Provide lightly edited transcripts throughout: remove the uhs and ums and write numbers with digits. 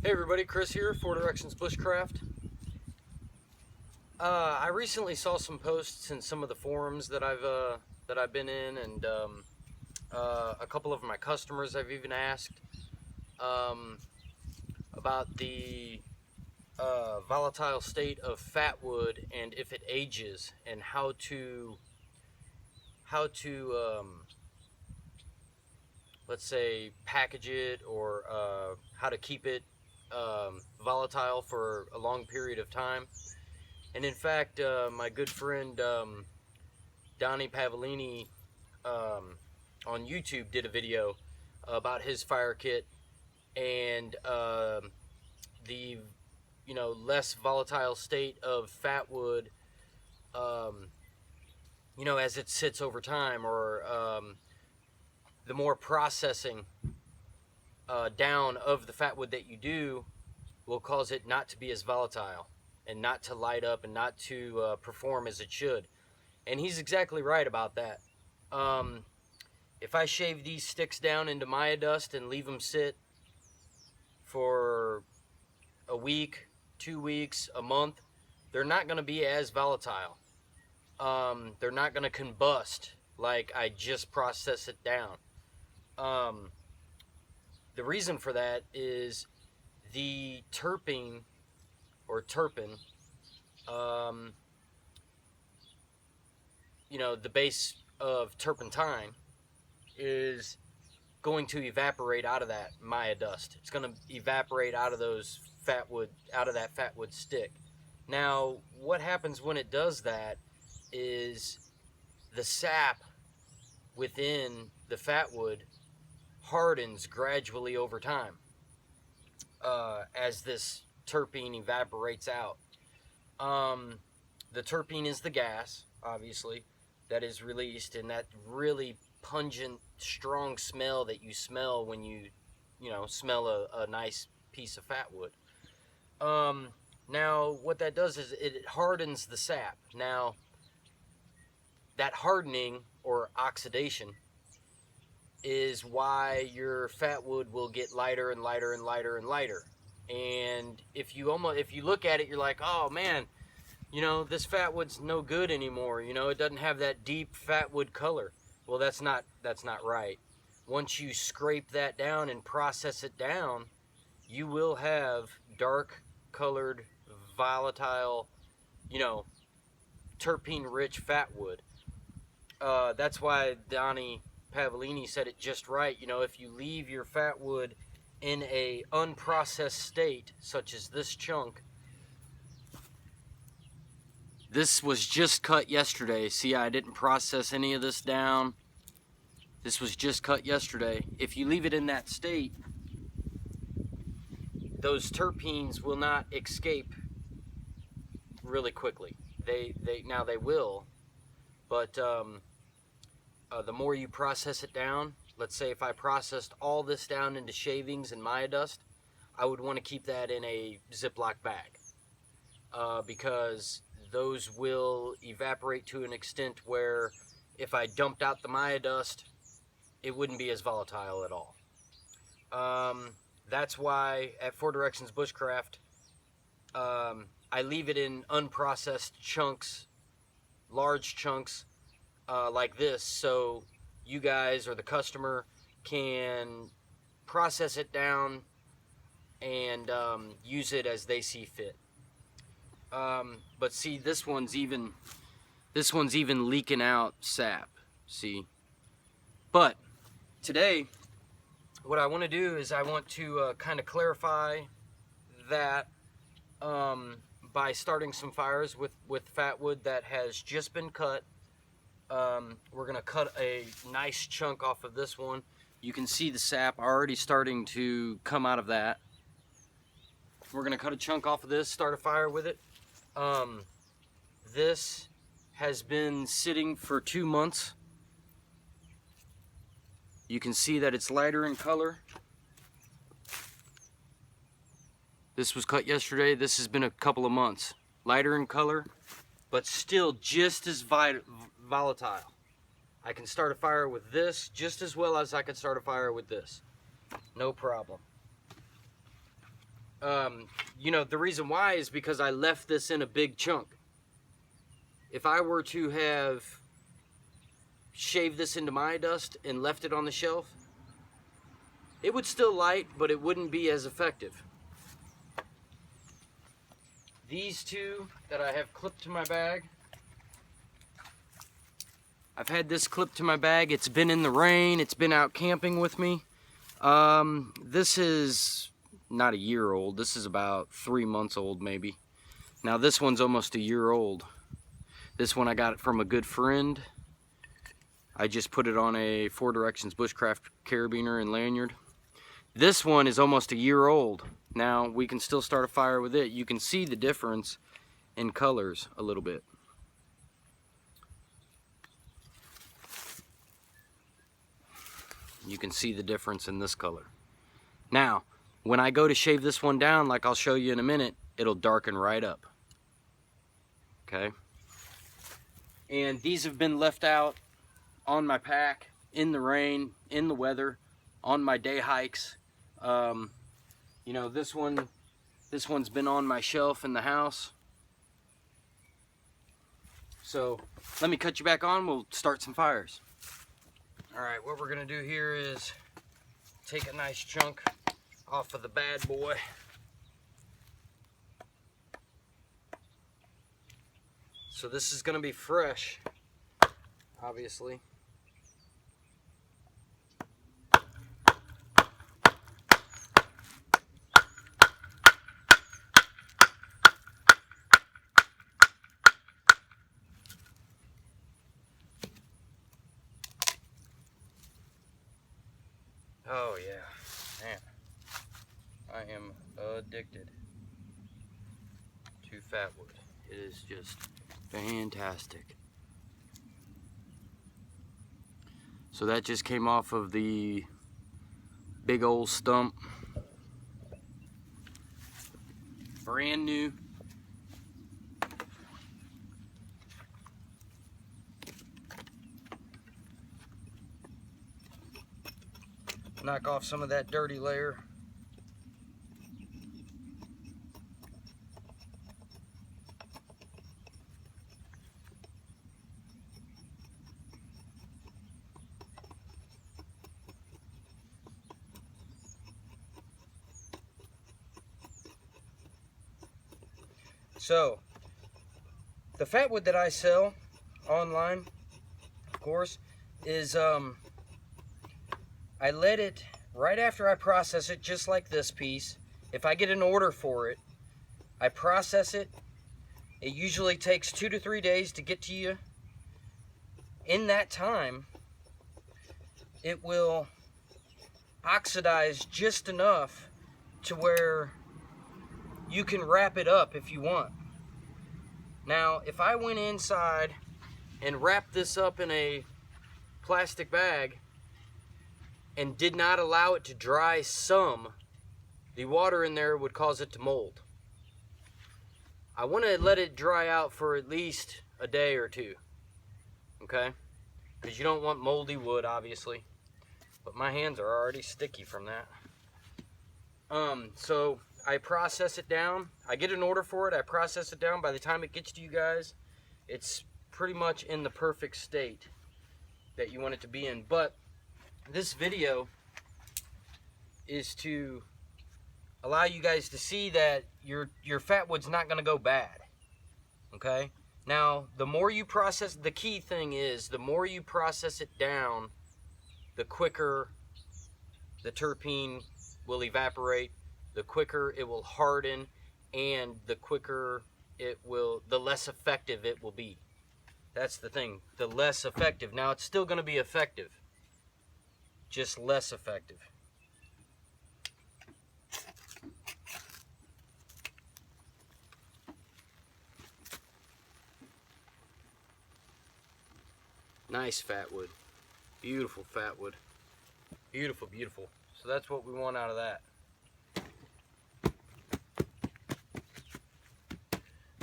Hey everybody, Chris here, Four Directions Bushcraft. I recently saw some posts in some of the forums that I've been in, and a couple of my customers I've even asked um, about the volatile state of fatwood and if it ages, and how to let's say package it, or how to keep it volatile for a long period of time. And in fact, my good friend Donnie Pavellini on YouTube did a video about his fire kit and the less volatile state of fatwood, as it sits over time, or the more processing down of the fatwood that you do will cause it not to be as volatile and not to light up and not to perform as it should. And he's exactly right about that. If I shave these sticks down into Maya dust and leave them sit for a week, 2 weeks, a month, they're not going to be as volatile. They're not going to combust like I just process it down. The reason for that is the terpene or terpen, the base of turpentine is going to evaporate out of that Maya dust. It's going to evaporate out of those fatwood, out of that fatwood stick. Now, what happens when it does that is the sap within the fatwood hardens gradually over time as this terpene evaporates out. The terpene is the gas, obviously, that is released, and that really pungent, strong smell that you smell when you smell a nice piece of fatwood. Now, what that does is it hardens the sap. Now, that hardening or oxidation is why your fatwood will get lighter and lighter and lighter and lighter. And if you look at it, you're like, oh man, this fatwood's no good anymore. It doesn't have that deep fatwood color. Well, that's not right. Once you scrape that down and process it down, you will have dark colored, volatile, terpene-rich fatwood. That's why Donnie Pavellini said it just right. If you leave your fatwood in a unprocessed state, such as this chunk, this was just cut yesterday. See, I didn't process any of this down. This was just cut yesterday. If you leave it in that state, those terpenes will not escape really quickly. They will, but the more you process it down, let's say if I processed all this down into shavings and Maya dust, I would want to keep that in a Ziploc bag because those will evaporate to an extent where if I dumped out the Maya dust, it wouldn't be as volatile at all. That's why at Four Directions Bushcraft, I leave it in unprocessed chunks, large chunks like this, so you guys or the customer can process it down and use it as they see fit. But see, this one's even leaking out sap. See, but today, what I want to do is I want to kind of clarify that by starting some fires with fatwood that has just been cut. We're going to cut a nice chunk off of this one. You can see the sap already starting to come out of that. We're going to cut a chunk off of this, start a fire with it. This has been sitting for 2 months. You can see that it's lighter in color. This was cut yesterday. This has been a couple of months. Lighter in color, but still just as volatile. I can start a fire with this just as well as I could start a fire with this. No problem. You know, the reason why is because I left this in a big chunk. If I were to have shaved this into my dust and left it on the shelf, it would still light, but it wouldn't be as effective. These two that I have clipped to my bag, I've had this clipped to my bag. It's been in the rain. It's been out camping with me. This is not a year old. This is about 3 months old, maybe. Now this one's almost a year old. This one I got it from a good friend. I just put it on a 4 Directions Bushcraft carabiner and lanyard. This one is almost a year old. Now we can still start a fire with it. You can see the difference in colors a little bit. You can see the difference in this color. Now, when I go to shave this one down, like I'll show you in a minute, it'll darken right up. Okay? And these have been left out on my pack, in the rain, in the weather, on my day hikes. You know, this one's been on my shelf in the house. So, let me cut you back on, we'll start some fires. Alright, what we're going to do here is take a nice chunk off of the bad boy. So this is going to be fresh, obviously. Oh yeah, man, I am addicted to fatwood. It is just fantastic. So that just came off of the big old stump. Brand new. Knock off some of that dirty layer. So, the fatwood that I sell online, of course, is I let it, right after I process it, just like this piece. If I get an order for it, I process it. It usually takes 2 to 3 days to get to you. In that time, it will oxidize just enough to where you can wrap it up if you want. Now, if I went inside and wrapped this up in a plastic bag and did not allow it to dry some, the water in there would cause it to mold. I want to let it dry out for at least a day or two, okay? Because you don't want moldy wood, obviously. But my hands are already sticky from that. So I process it down. I get an order for it, I process it down. By the time it gets to you guys, it's pretty much in the perfect state that you want it to be in. But this video is to allow you guys to see that your fatwood's not going to go bad. Okay? Now, the more you process, the key thing is, the more you process it down, the quicker the terpene will evaporate, the quicker it will harden, and the quicker it will, the less effective it will be. That's the thing, the less effective. Now, it's still going to be effective, just less effective. Nice fatwood. Beautiful fatwood. Beautiful, beautiful. So that's what we want out of that.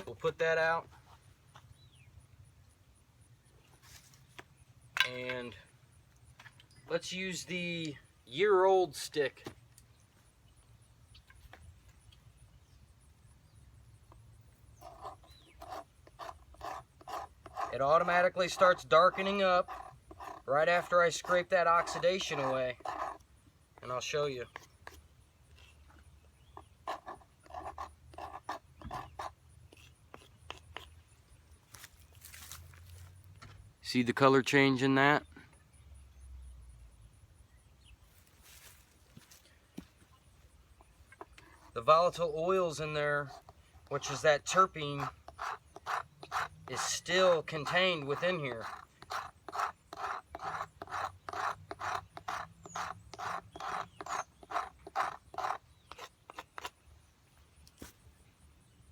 We'll put that out. And let's use the year-old stick. it automatically starts darkening up right after I scrape that oxidation away. And I'll show you. See the color change in that? The volatile oils in there, which is that terpene, is still contained within here.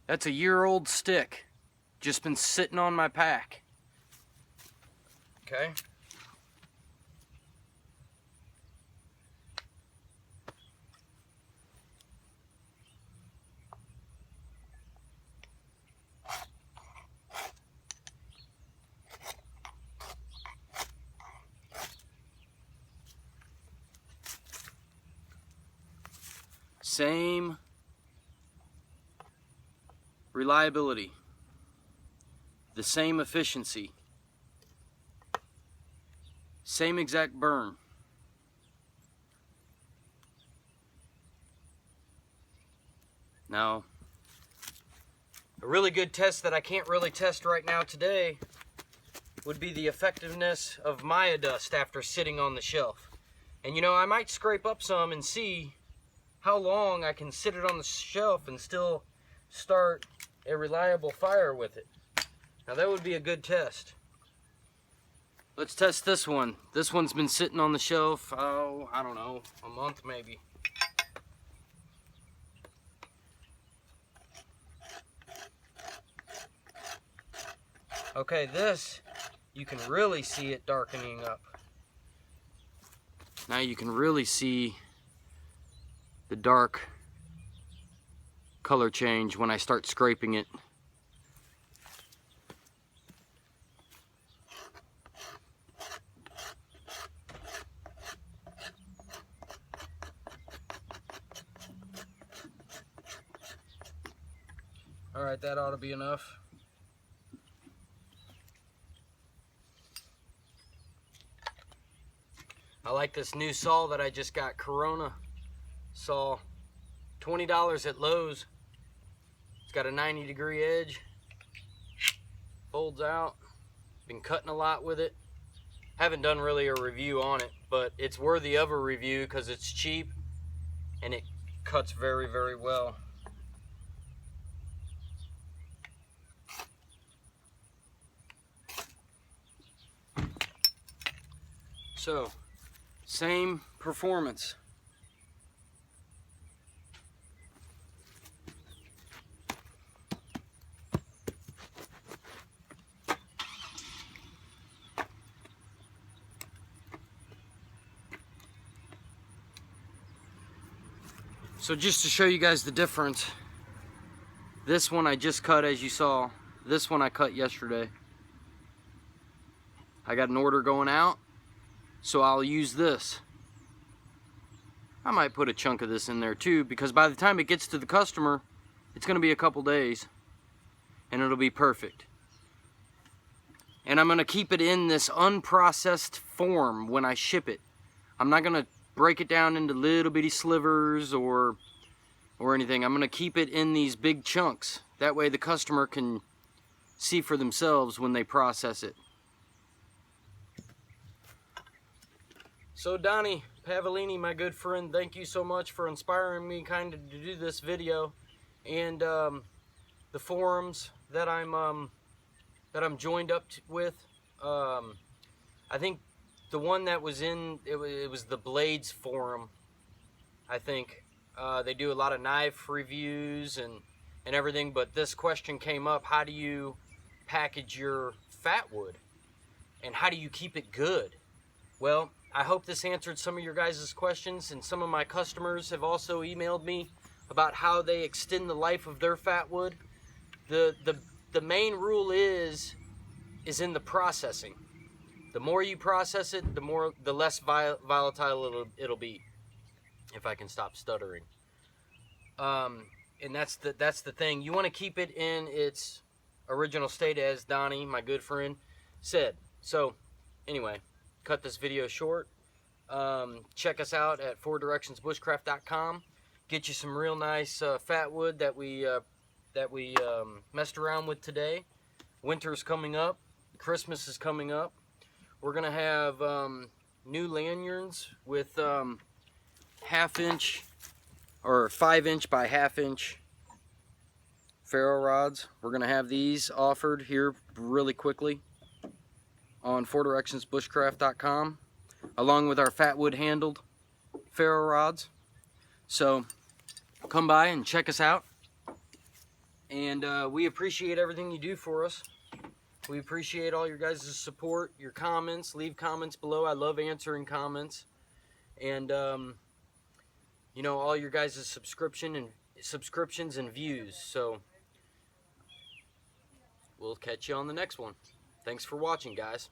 That's a year-old stick, just been sitting on my pack. Okay. Same reliability, the same efficiency, same exact burn. Now, a really good test that I can't really test right now today would be the effectiveness of Maya dust after sitting on the shelf. And you know, I might scrape up some and see how long I can sit it on the shelf and still start a reliable fire with it. Now that would be a good test. Let's test this one. This one's been sitting on the shelf, oh, I don't know, a month maybe. Okay, this, you can really see it darkening up. Now you can really see the dark color change when I start scraping it. All right, that ought to be enough. I like this new saw that I just got, Corona saw, $20 at Lowe's. It's got a 90-degree edge, folds out. Been cutting a lot with it. Haven't done really a review on it, but it's worthy of a review because it's cheap and it cuts very, very well. So, same performance. So just to show you guys the difference, this one I just cut, as you saw. This one I cut yesterday. I got an order going out, so I'll use this. I might put a chunk of this in there too, because by the time it gets to the customer, it's going to be a couple days and it'll be perfect. And I'm going to keep it in this unprocessed form when I ship it. I'm not going to break it down into little bitty slivers or anything. I'm going to keep it in these big chunks. That way the customer can see for themselves when they process it. So Donnie Pavolini, my good friend, thank you so much for inspiring me kind of to do this video. And the forums that I'm joined up with, I think the one that was in, it was the Blades forum, I think. They do a lot of knife reviews and everything, but this question came up: how do you package your fatwood? And how do you keep it good? Well, I hope this answered some of your guys' questions, and some of my customers have also emailed me about how they extend the life of their fatwood. The main rule is in the processing. The more you process it, the less volatile it'll be. If I can stop stuttering. And that's the thing. You want to keep it in its original state, as Donnie, my good friend, said. So anyway, cut this video short. Check us out at fourdirectionsbushcraft.com. Get you some real nice fatwood that we messed around with today. Winter's coming up. Christmas is coming up. We're gonna have new lanyards with 1/2 inch or 5 inch by 1/2 inch ferro rods. We're gonna have these offered here really quickly on fourdirectionsbushcraft.com, along with our fatwood handled ferro rods. So come by and check us out, and we appreciate everything you do for us. We appreciate all your guys' support, your comments. Leave comments below. I love answering comments, and you know, all your guys' subscriptions and views. So we'll catch you on the next one. Thanks for watching, guys.